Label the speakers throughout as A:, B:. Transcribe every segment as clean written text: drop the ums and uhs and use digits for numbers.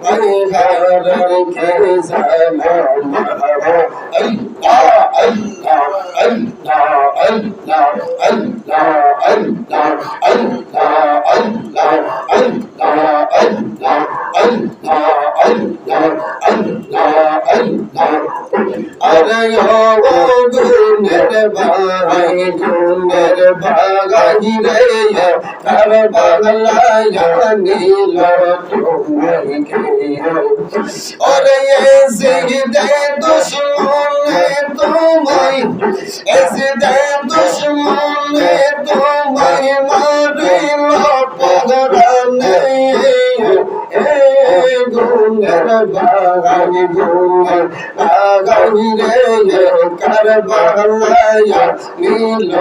A: বাইহার খেসালা আল্লাহ আল্লাহ আল্লাহ আল্লাহ আল্লাহ আল্লাহ আল্লাহ আল্লাহ আল্লাহ আল্লাহ আল্লাহ আল্লাহ আল্লাহ আল্লাহ আরে ও গুনের ভাই গুনের ভাগাই রে কার বাংলায় নীল তুমি খেয়ে ওরে এসে দে দুশ্মনে তোমায় এসে দে দুশ্মনে তোমায় মারিল পগরানে গুনের ভাগাই গুনের ভাগাই রে কার বাংলায় নীল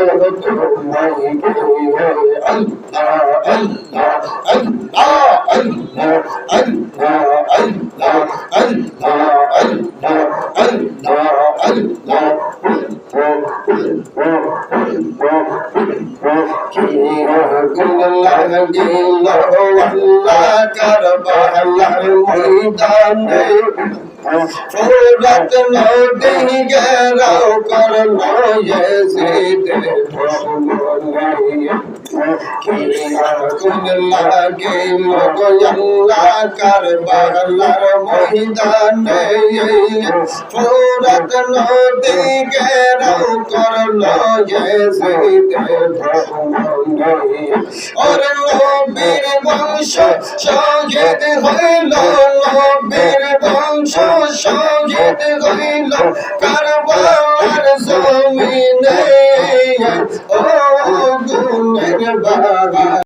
A: তোমায় খেয়ে আল্লাহ আল্লাহ আল্লাহ আল্লাহ আল্লাহ আল্লাহ আল্লাহ আল্লাহ আল্লাহ আল্লাহ আল্লাহ কারবালার ময়দানে ফুরাত নদী গেরাও করলো ইয়াজিদ আগুন লাগিল আল্লাহ কারবালার ময়দানে ফুরাত নদী গেরাও করলো ইয়াজিদ ওর নবীর বংশ শহীদ হইল নবীর বংশ শহীদ হইল